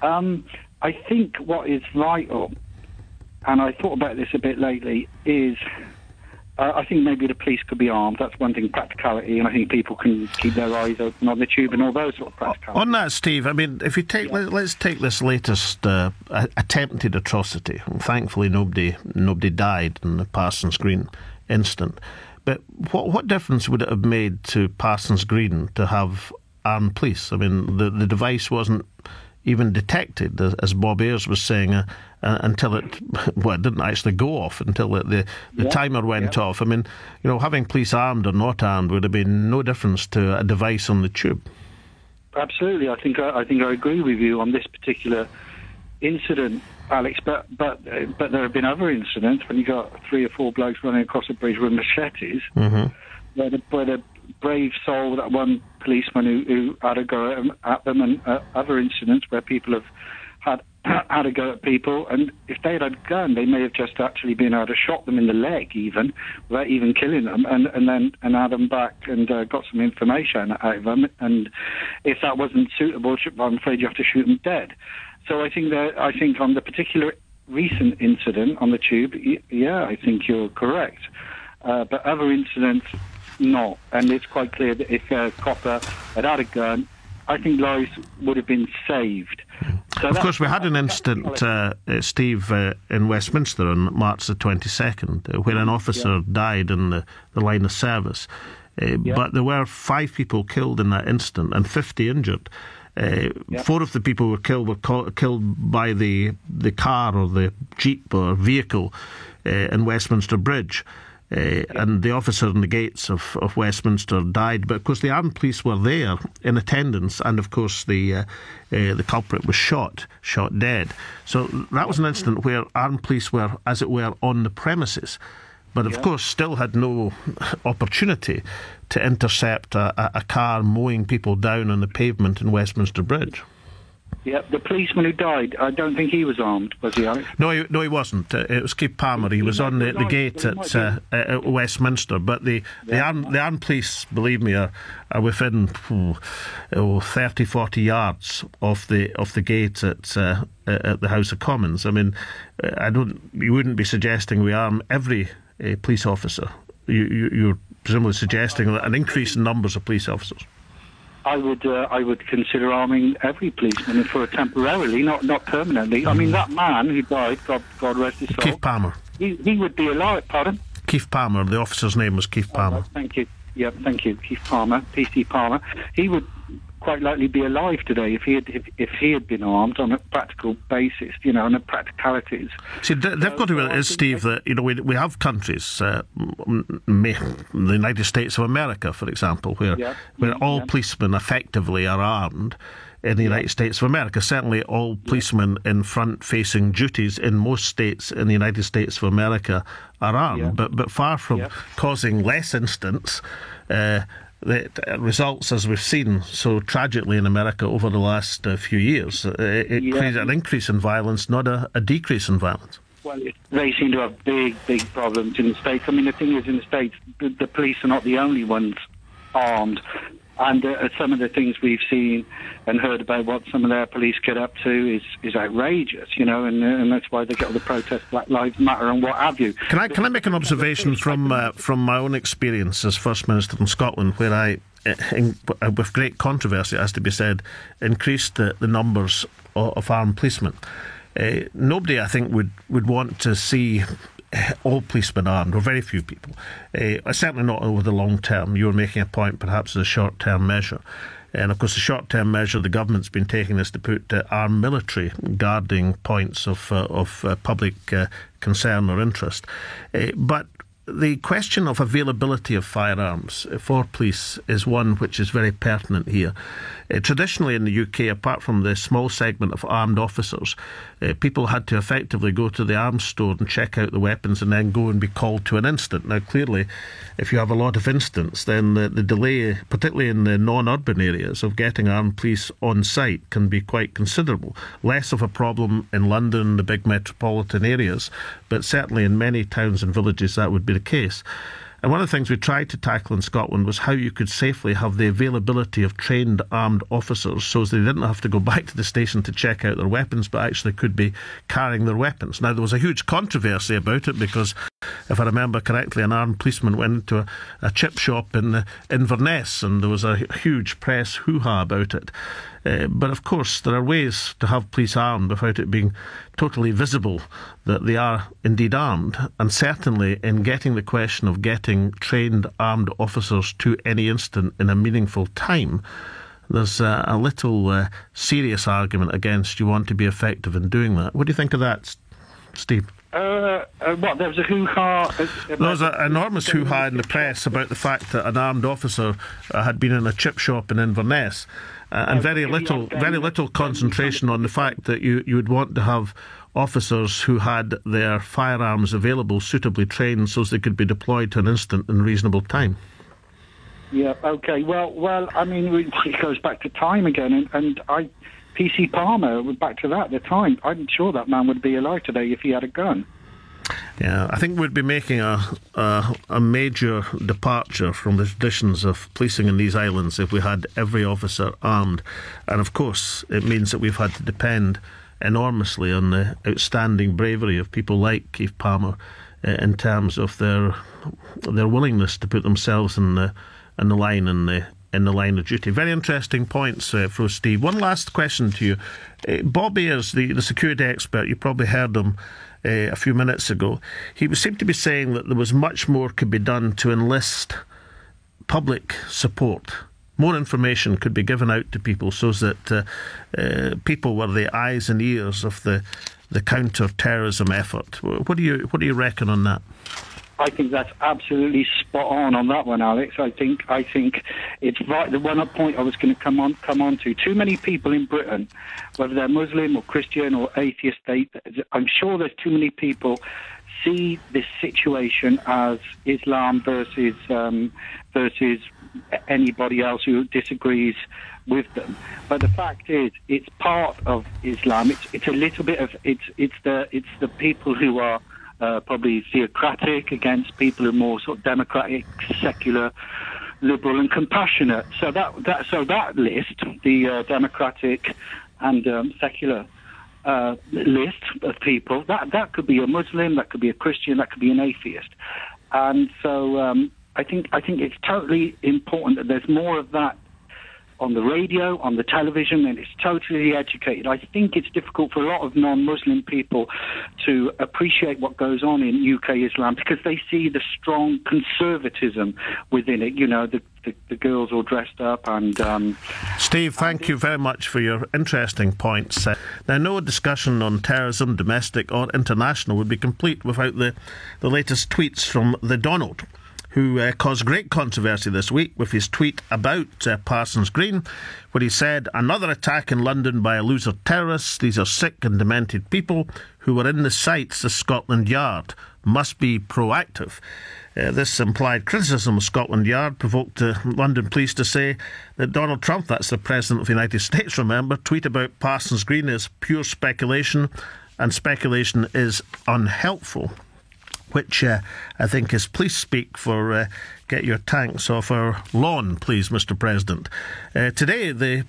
I think what is vital, and I thought about this a bit lately, is I think maybe the police could be armed. That's one thing, practicality, and I think people can keep their eyes open on the tube and all those sort of practicalities. On that, Steve, I mean, if you take, let's take this latest attempted atrocity. Thankfully, nobody died in the Parsons Green incident. But what difference would it have made to Parsons Green to have armed police? I mean, the device wasn't even detected, as Bob Ayres was saying, until it didn't actually go off, until the timer went off. I mean, you know, having police armed or not armed would have been no difference to a device on the tube. Absolutely, I think I agree with you on this particular incident, Alex. But there have been other incidents when you got 3 or 4 blokes running across a bridge with machetes, where the brave soul, that one policeman who had a go at them, and other incidents where people have had a go at people, and if they had a gun, they may have just actually been able to shot them in the leg, even without even killing them, and had them back and got some information out of them. And if that wasn't suitable, I'm afraid you have to shoot them dead. So I think on the particular recent incident on the tube, I think you're correct. But other incidents, no. And it's quite clear that if a copper had a gun, I think lives would have been saved. So of course, we had an incident, Steve, in Westminster on March the 22nd, where an officer died in the line of service. But there were 5 people killed in that incident and 50 injured. 4 of the people were killed by the car or the jeep or vehicle in Westminster Bridge. And the officer in the gates of Westminster died. But of course the armed police were there in attendance, and of course the culprit was shot dead. So that was an incident where armed police were, as it were, on the premises, but of course still had no opportunity to intercept a car mowing people down on the pavement in Westminster Bridge. Yeah, the policeman who died, I don't think he was armed, was he, Alex? No, he wasn't. It was Keith Palmer. He was on the gate at Westminster. But the armed police, believe me, are within 30, 40 yards of the gate at the House of Commons. I mean, you wouldn't be suggesting we arm every police officer. You're presumably suggesting an increase in numbers of police officers. I would consider arming every policeman for temporarily, not permanently. I mean, that man who died, God rest his soul. Keith Palmer. He would be alive. Pardon? Keith Palmer. The officer's name was Keith Palmer. Thank you. Yeah, thank you, Keith Palmer, PC Palmer. He would quite likely be alive today if he had been armed on a practical basis, you know, on the practicalities. See, they've got to realize, Steve, that, you know, we have countries, the United States of America, for example, where all policemen effectively are armed. In the United States of America, certainly all policemen in front-facing duties in most states in the United States of America are armed, but far from causing less incidents. The results, as we've seen so tragically in America over the last few years, it creates an increase in violence, not a decrease in violence. Well, they seem to have big problems in the States. I mean, the thing is, in the States, the police are not the only ones armed. And some of the things we've seen and heard about what some of their police get up to is outrageous, you know, and that's why they get all the protests, Black Lives Matter and what have you. Can I make an observation from my own experience as First Minister in Scotland, where I, with great controversy, it has to be said, increased the numbers of armed policemen. Nobody, I think, would want to see all policemen armed, or very few people. Certainly not over the long term. You were making a point perhaps as a short-term measure. And of course the short-term measure the government's been taking is to put armed military guarding points of public concern or interest. But the question of availability of firearms for police is one which is very pertinent here. Traditionally in the UK, apart from the small segment of armed officers, people had to effectively go to the arms store and check out the weapons and then go and be called to an incident. Now, clearly, if you have a lot of incidents, then the delay, particularly in the non-urban areas, of getting armed police on site can be quite considerable. Less of a problem in London, the big metropolitan areas, but certainly in many towns and villages that would be the case. And one of the things we tried to tackle in Scotland was how you could safely have the availability of trained armed officers so as they didn't have to go back to the station to check out their weapons, but actually could be carrying their weapons. Now, there was a huge controversy about it because, if I remember correctly, an armed policeman went into a chip shop in Inverness, and there was a huge press hoo-ha about it. But of course, there are ways to have police armed without it being totally visible that they are indeed armed. And certainly in getting the question of getting trained armed officers to any incident in a meaningful time, there's a little serious argument against you want to be effective in doing that. What do you think of that, Steve? There was a hoo-ha? There was an enormous hoo-ha in the press about the fact that an armed officer had been in a chip shop in Inverness, and very little concentration on the fact that you would want to have officers who had their firearms available, suitably trained, so as they could be deployed to an incident in reasonable time. Yeah, okay. Well, I mean, it goes back to time again, and PC Palmer, back to that at the time, I'm sure that man would be alive today if he had a gun. Yeah, I think we'd be making a major departure from the traditions of policing in these islands if we had every officer armed. And of course, it means that we've had to depend enormously on the outstanding bravery of people like Keith Palmer in terms of their willingness to put themselves in the line of duty. Very interesting points from Steve. One last question to you. Bob Ayres, the security expert, you probably heard him a few minutes ago. He seemed to be saying that there was much more could be done to enlist public support. More information could be given out to people so that people were the eyes and ears of the counter-terrorism effort. What do you reckon on that? I think that's absolutely spot on that one, Alex. I think it's right. The one point I was going to come on to. Too many people in Britain, whether they're Muslim or Christian or atheist, I'm sure there's too many people see this situation as Islam versus anybody else who disagrees with them. But the fact is, it's part of Islam. It's a little bit of it's the people who are probably theocratic against people who are more sort of democratic, secular, liberal, and compassionate. So that list, the democratic and secular list of people, that could be a Muslim, that could be a Christian, that could be an atheist, and so I think it's totally important that there's more of that on the radio, on the television, and it's totally educated. I think it's difficult for a lot of non-Muslim people to appreciate what goes on in UK Islam because they see the strong conservatism within it. You know, the girls all dressed up and... Steve, thank you very much for your interesting points. Now, no discussion on terrorism, domestic or international, would be complete without the latest tweets from the Donald, who caused great controversy this week with his tweet about Parsons Green, where he said, "Another attack in London by a loser terrorist. These are sick and demented people who were in the sights of Scotland Yard. Must be proactive." This implied criticism of Scotland Yard provoked London police to say that Donald Trump, that's the President of the United States, remember, tweet about Parsons Green is pure speculation, and speculation is unhelpful, which I think is police speak for get your tanks off our lawn, please, Mr. President. Today, the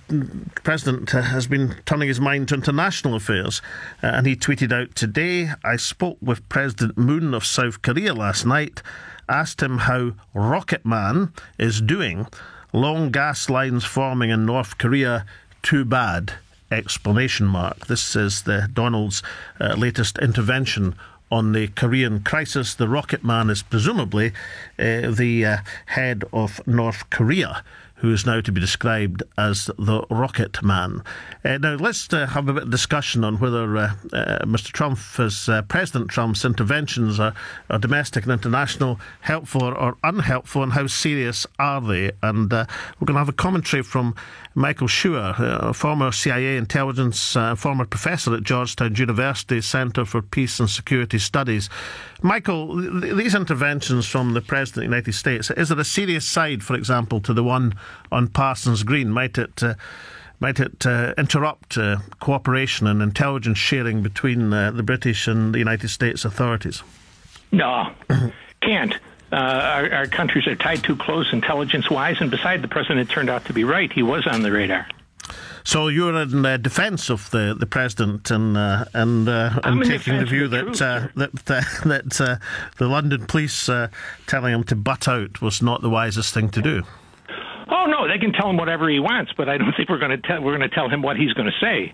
President has been turning his mind to international affairs, and he tweeted out today, "I spoke with President Moon of South Korea last night, asked him how Rocket Man is doing. Long gas lines forming in North Korea, too bad!" Exclamation mark. This is the Donald's latest intervention on the Korean crisis. The Rocket Man is presumably the head of North Korea, who is now to be described as the Rocket Man. Now, let's have a bit of discussion on whether Mr. Trump, President Trump's interventions are domestic and international, helpful or unhelpful, and how serious are they? And we're going to have a commentary from Michael Schuer, a former CIA intelligence, former professor at Georgetown University Centre for Peace and Security Studies. Michael, these interventions from the President of the United States, is there a serious side, for example, to the one on Parsons Green? Might it interrupt cooperation and intelligence sharing between the British and the United States authorities? No, can't. Our countries are tied too close intelligence-wise, and besides, the president turned out to be right. He was on the radar. So you're in defence of the president and taking the view that the London police telling him to butt out was not the wisest thing to do. Oh no, they can tell him whatever he wants, but I don't think we're going to tell him what he's going to say.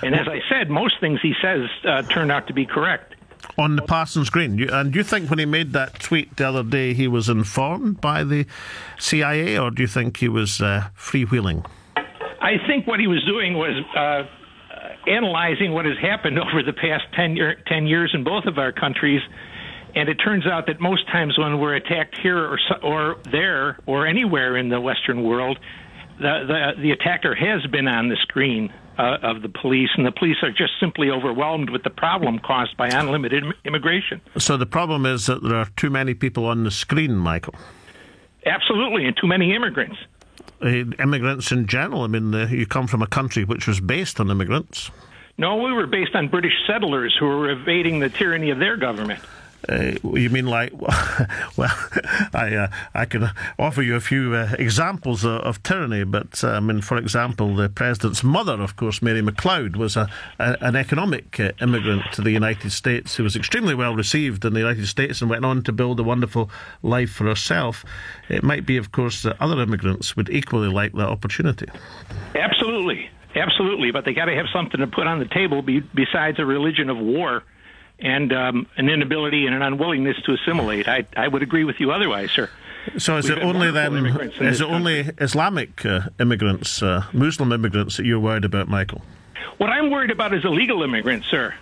And as I said, most things he says turned out to be correct. On the Parsons Green, and do you think when he made that tweet the other day he was informed by the CIA, or do you think he was freewheeling? I think what he was doing was analyzing what has happened over the past 10 years in both of our countries, and it turns out that most times when we're attacked here or there or anywhere in the Western world, the attacker has been on the screen of the police, and the police are just simply overwhelmed with the problem caused by unlimited immigration. So the problem is that there are too many people on the screen, Michael? Absolutely, and too many immigrants. Immigrants in general. I mean, you come from a country which was based on immigrants. No, we were based on British settlers who were evading the tyranny of their government. You mean like, well, I can offer you a few examples of tyranny, but I mean, for example, the President's mother, of course, Mary McLeod, was an economic immigrant to the United States who was extremely well received in the United States and went on to build a wonderful life for herself. It might be, of course, that other immigrants would equally like that opportunity. Absolutely, but they got to have something to put on the table besides a religion of war and an inability and an unwillingness to assimilate. I would agree with you otherwise, sir. So is it only Islamic immigrants, Muslim immigrants that you're worried about, Michael? What I'm worried about is illegal immigrants, sir.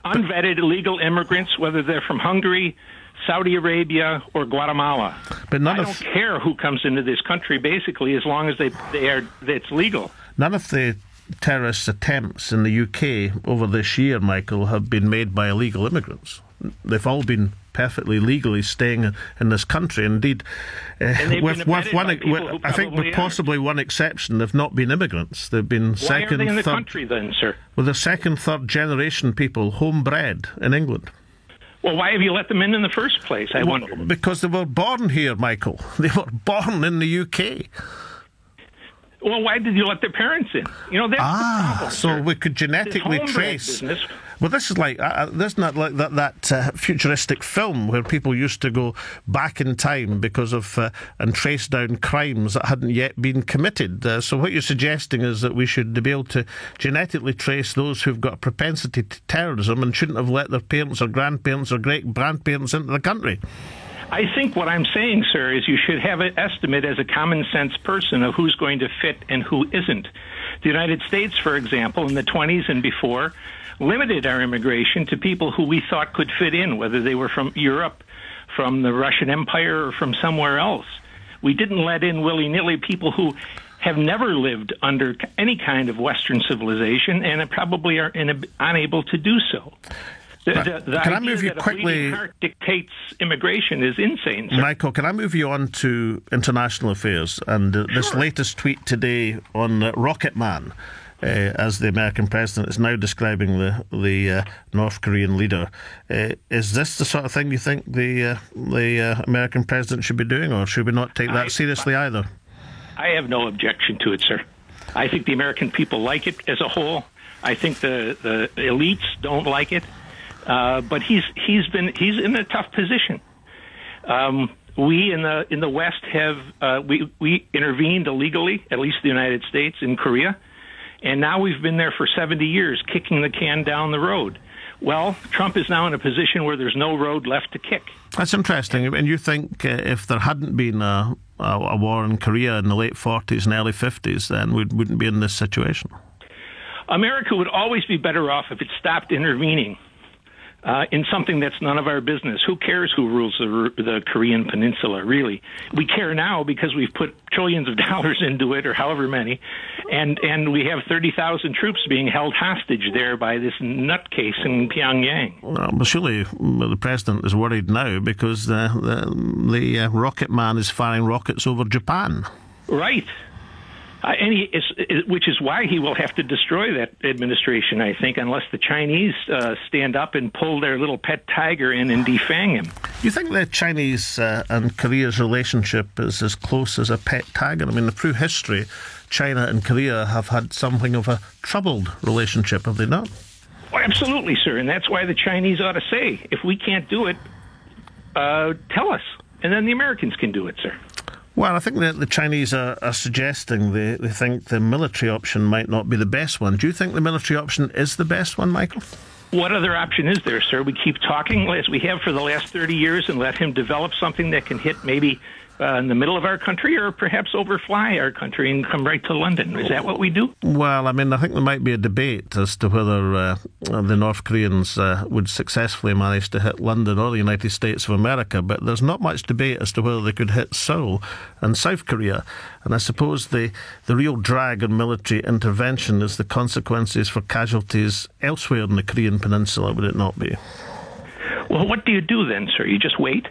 Unvetted illegal immigrants, whether they're from Hungary, Saudi Arabia, or Guatemala. But I don't care who comes into this country, basically, as long as it's legal. None of the terrorist attempts in the UK over this year, Michael, have been made by illegal immigrants. They've all been perfectly legally staying in this country. Indeed, with possibly one exception, they've not been immigrants. They've been second, Why are they in the third, country then, sir? Well, they're second, third generation people, homebred in England. Well, why have you let them in the first place, I wonder? Because they were born here, Michael. They were born in the UK. Well, why did you let their parents in? You know, that's the problem, so sir. We could genetically trace. Business. Well, this is like this is not like that futuristic film where people used to go back in time because of and trace down crimes that hadn't yet been committed. So what you're suggesting is that we should be able to genetically trace those who've got a propensity to terrorism and shouldn't have let their parents or grandparents or great-grandparents into the country. I think what I'm saying, sir, is you should have an estimate as a common sense person of who's going to fit and who isn't. The United States, for example, in the 20s and before, limited our immigration to people who we thought could fit in, whether they were from Europe, from the Russian Empire, or from somewhere else. We didn't let in willy-nilly people who have never lived under any kind of Western civilization and probably are unable to do so. Can I move you quickly? Heart dictates immigration is insane, sir. Michael, can I move you on to international affairs and this latest tweet today on Rocket Man, as the American president is now describing the North Korean leader. Is this the sort of thing you think the American president should be doing, or should we not take that seriously either? I have no objection to it, sir. I think the American people like it as a whole. I think the elites don't like it. But he's in a tough position. We in the West have we intervened illegally, at least the United States, in Korea, and now we've been there for 70 years, kicking the can down the road. Well, Trump is now in a position where there's no road left to kick. That's interesting. And you think if there hadn't been a a war in Korea in the late 40s and early 50s, then we wouldn't be in this situation. America would always be better off if it stopped intervening in something that's none of our business. Who cares who rules the Korean Peninsula, really? We care now because we've put trillions of dollars into it, or however many, and we have 30,000 troops being held hostage there by this nutcase in Pyongyang. Well, surely the president is worried now because the rocket man is firing rockets over Japan. Right. Which is why he will have to destroy that administration, I think, unless the Chinese stand up and pull their little pet tiger in and defang him. You think the Chinese and Korea's relationship is as close as a pet tiger? I mean, through history, China and Korea have had something of a troubled relationship, have they not? Oh, absolutely, sir, and that's why the Chinese ought to say, if we can't do it, tell us, and then the Americans can do it, sir. Well, I think that the Chinese are suggesting they think the military option might not be the best one. Do you think the military option is the best one, Michael? What other option is there, sir? We keep talking, as we have for the last 30 years, and let him develop something that can hit maybe in the middle of our country, or perhaps overfly our country and come right to London. Is that what we do? Well, I mean, I think there might be a debate as to whether the North Koreans would successfully manage to hit London or the United States of America, but there's not much debate as to whether they could hit Seoul and South Korea. And I suppose the real drag on military intervention is the consequences for casualties elsewhere in the Korean Peninsula, would it not be? Well, what do you do then, sir? You just wait?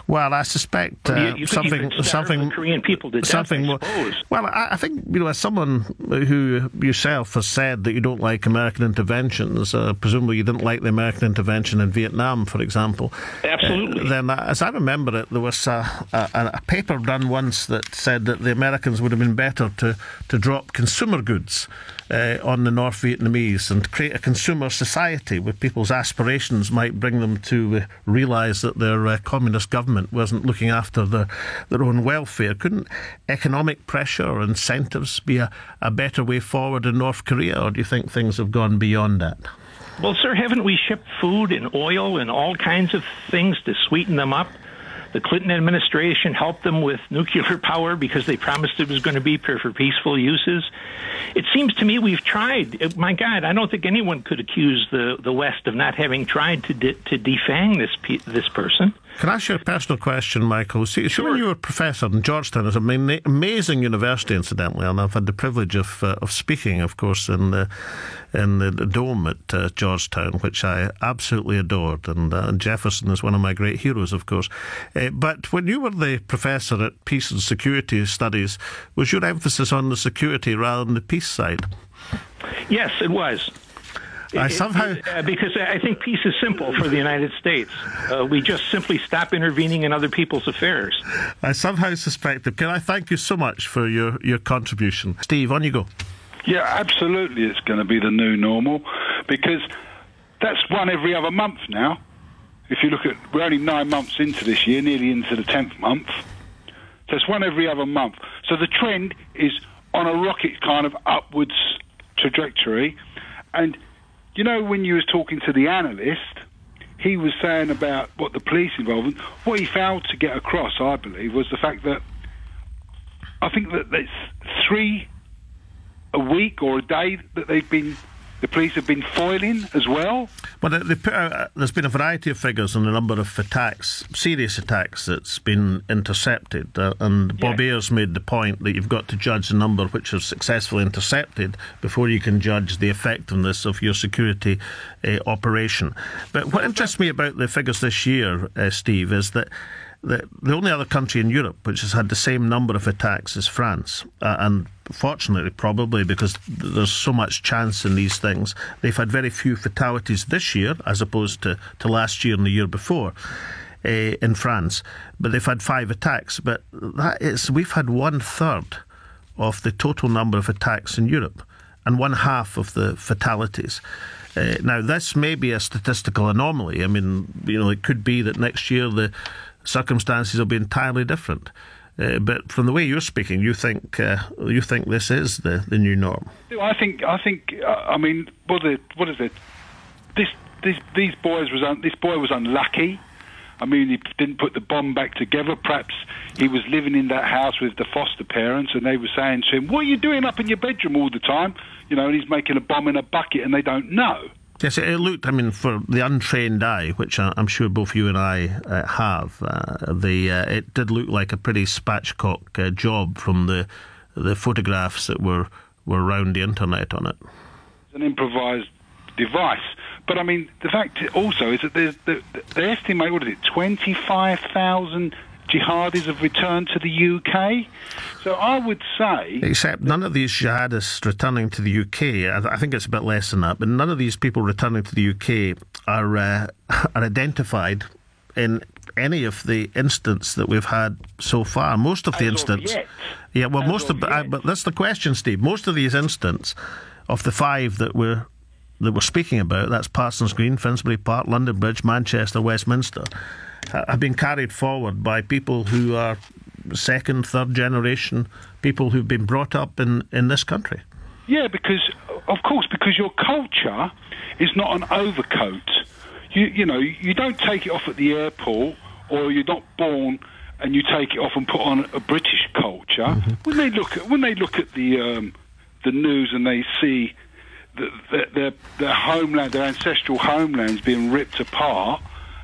Well, I suspect something the Korean people to death, I suppose. Well, I think, as someone who yourself has said that you don't like American interventions, presumably you didn't like the American intervention in Vietnam, for example. Absolutely. Then, as I remember it, there was a paper done once that said that the Americans would have been better to drop consumer goods on the North Vietnamese and create a consumer society where people's aspirations might bring them to realise that their communist government wasn't looking after their own welfare. Couldn't economic pressure or incentives be a better way forward in North Korea, or do you think things have gone beyond that? Well, sir, haven't we shipped food and oil and all kinds of things to sweeten them up? The Clinton administration helped them with nuclear power because they promised it was going to be for peaceful uses. It seems to me we've tried. My God, I don't think anyone could accuse the West of not having tried to defang this person. Can I ask you a personal question, Michael? See, sure. When you were a professor in Georgetown, it's an amazing university, incidentally, and I've had the privilege of speaking, of course, in the dome at Georgetown, which I absolutely adored, and Jefferson is one of my great heroes, of course. But when you were the professor at Peace and Security Studies, was your emphasis on the security rather than the peace side? Yes, it was. Because I think peace is simple for the United States. We just simply stop intervening in other people's affairs. I somehow suspect it. Can I thank you so much for your contribution? Steve, on you go. Yeah, absolutely it's going to be the new normal, because that's one every other month now. If you look at, we're only 9 months into this year, nearly into the 10th month. So it's one every other month. So the trend is on a rocket kind of upwards trajectory. And you know, when you was talking to the analyst, he was saying about what the police involvement, what he failed to get across, I believe, was the fact that I think that it's 3 a week or a day that the police have been foiling as well. Well, there's been a variety of figures on the number of attacks, serious attacks, that's been intercepted. And Bob Ayres made the point that you've got to judge the number which are successfully intercepted before you can judge the effectiveness of your security operation. But what interests me about the figures this year, Steve, is that the only other country in Europe which has had the same number of attacks is France. And fortunately, probably because there's so much chance in these things, they've had very few fatalities this year as opposed to last year and the year before in France. But they've had 5 attacks. But we've had 1/3 of the total number of attacks in Europe and 1/2 of the fatalities. Now, this may be a statistical anomaly. I mean, it could be that next year the circumstances will be entirely different. But from the way you're speaking, you think this is the new norm. I think. I mean, what is it? This boy was unlucky. I mean, he didn't put the bomb back together. Perhaps he was living in that house with the foster parents, and they were saying to him, "What are you doing up in your bedroom all the time?" You know, and he's making a bomb in a bucket, and they don't know. Yes, it looked, I mean, for the untrained eye, which I'm sure both you and I have, it did look like a pretty spatchcock job from the photographs that were around the internet on it. It's an improvised device. But, I mean, the fact also is that they estimate, 25,000 jihadis have returned to the UK. So I would say... Except none of these jihadists returning to the UK, I think it's a bit less than that, but none of these people returning to the UK are identified in any of the incidents that we've had so far. Most of the incidents... Yeah, well, but that's the question, Steve. Most of these incidents, of the 5 that we're speaking about, that's Parsons Green, Finsbury Park, London Bridge, Manchester, Westminster, have been carried forward by people who are second, third generation, people who've been brought up in this country. Yeah, because your culture is not an overcoat. You know, you don't take it off at the airport, or you're not born and you take it off and put on a British culture. Mm-hmm. When they look at the news and they see their homeland, their ancestral homelands being ripped apart,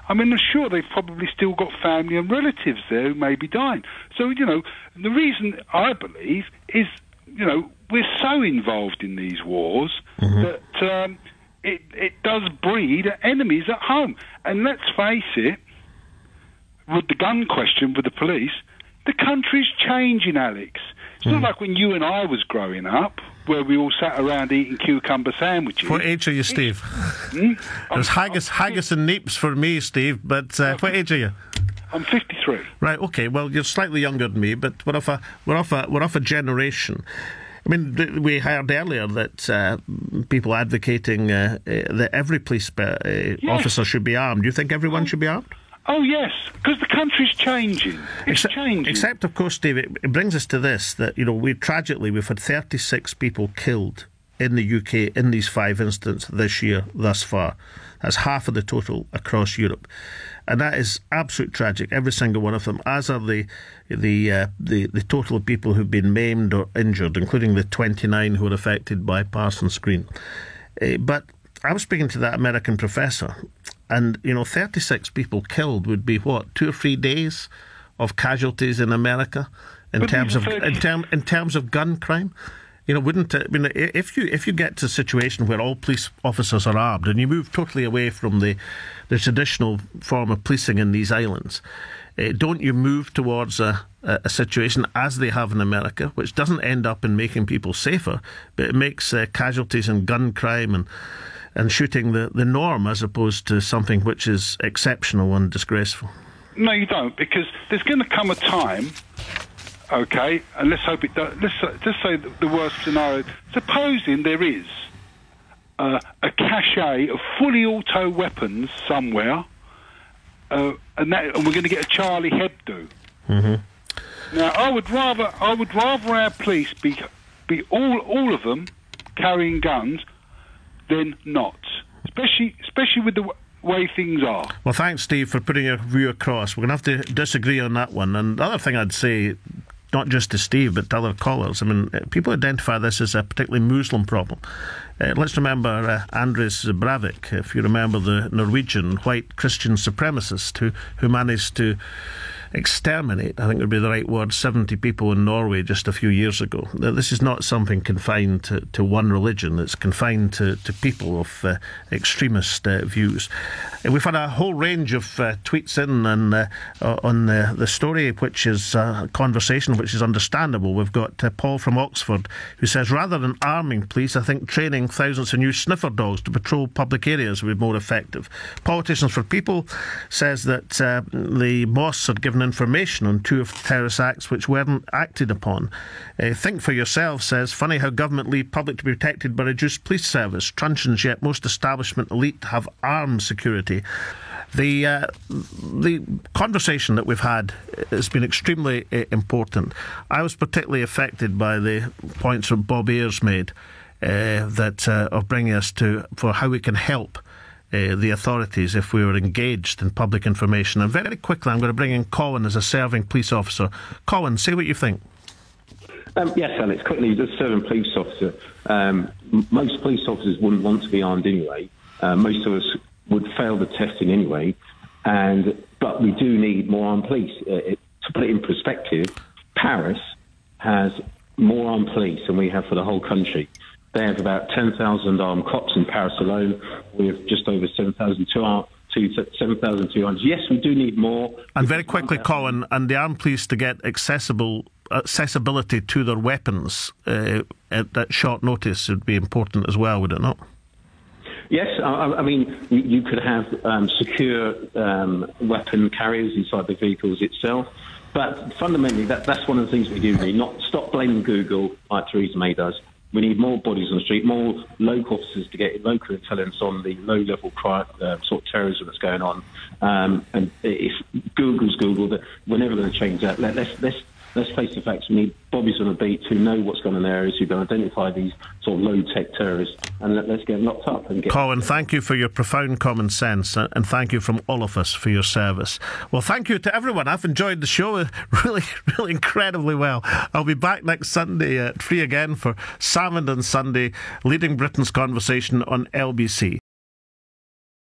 I mean, I'm sure they've probably still got family and relatives there who may be dying. So, you know, the reason I believe is, you know, we're so involved in these wars that it does breed enemies at home. And let's face it, with the gun question with the police, the country's changing, Alex. It's not like when you and I was growing up, where we all sat around eating cucumber sandwiches. What age are you, Steve? There's haggis and neeps for me, Steve, but what age are you? I'm 53. Right, okay, well, you're slightly younger than me, but we're off a generation. I mean, we heard earlier that people advocating that every police officer should be armed. Do you think everyone should be armed? Oh, yes, because the country's changing. It's changing. Except, of course, Steve, it brings us to this, that, you know, we've had 36 people killed in the UK in these 5 incidents this year thus far. That's half of the total across Europe. And that is absolute tragic, every single one of them, as are the total of people who've been maimed or injured, including the 29 who were affected by Parsons Green. But I was speaking to that American professor, and, you know, 36 people killed would be, 2 or 3 days of casualties in America in terms of gun crime. You know, wouldn't it? I mean, if you get to a situation where all police officers are armed and you move totally away from the traditional form of policing in these islands, don't you move towards a situation as they have in America, which doesn't end up in making people safer, but it makes casualties and gun crime and shooting the norm, as opposed to something which is exceptional and disgraceful? No, you don't, because there's going to come a time, okay, and let's hope it does. Let's just say the worst scenario. Supposing there is a cache of fully auto weapons somewhere, and we're going to get a Charlie Hebdo. Mm-hmm. Now, I would rather our police be all of them carrying guns than not, especially with the way things are. Well, thanks, Steve, for putting your view across. We're going to have to disagree on that one. And the other thing I'd say, not just to Steve, but to other callers, I mean, people identify this as a particularly Muslim problem. Let's remember Andres Breivik, if you remember, the Norwegian white Christian supremacist who managed to exterminate, I think would be the right word, 70 people in Norway just a few years ago. This is not something confined to one religion. It's confined to people of extremist views. We've had a whole range of tweets in and on the story, which is a conversation which is understandable. We've got Paul from Oxford, who says, rather than arming police, I think training thousands of new sniffer dogs to patrol public areas would be more effective. Politicians for People says that the mosques had given information on 2 of the terrorist acts which weren't acted upon. Think for Yourself says, funny how government leave public to be protected by reduced police service. Truncheons, yet most establishment elite have armed security. The conversation that we've had has been extremely important. I was particularly affected by the points that Bob Ayres made of bringing us for how we can help the authorities if we were engaged in public information. And very quickly, I'm going to bring in Colin as a serving police officer. Colin, say what you think. Yes, Alex, quickly, as a serving police officer, most police officers wouldn't want to be armed anyway. Most of us would fail the testing anyway. But we do need more armed police. To put it in perspective, Paris has more armed police than we have for the whole country. They have about 10,000 armed cops in Paris alone. We have just over 7,200. Yes, we do need more. And very quickly, Colin, and the armed police to get accessibility to their weapons at short notice would be important as well, would it not? Yes, I mean, you could have secure weapon carriers inside the vehicles itself. But fundamentally, that's one of the things we do need. Not stop blaming Google like Theresa May does. We need more bodies on the street, more local officers to get local intelligence on the low-level crime, sort of terrorism that's going on. And if Google's Google, we're never going to change that. Let's face the facts. We need bobbies on the beat who know what's going on in areas, who can identify these sort of low-tech terrorists, and let's get them locked up. And Colin, thank you for your profound common sense, and thank you from all of us for your service. Well, thank you to everyone. I've enjoyed the show really incredibly well. I'll be back next Sunday at 3 again for Salmond on Sunday, leading Britain's conversation on LBC.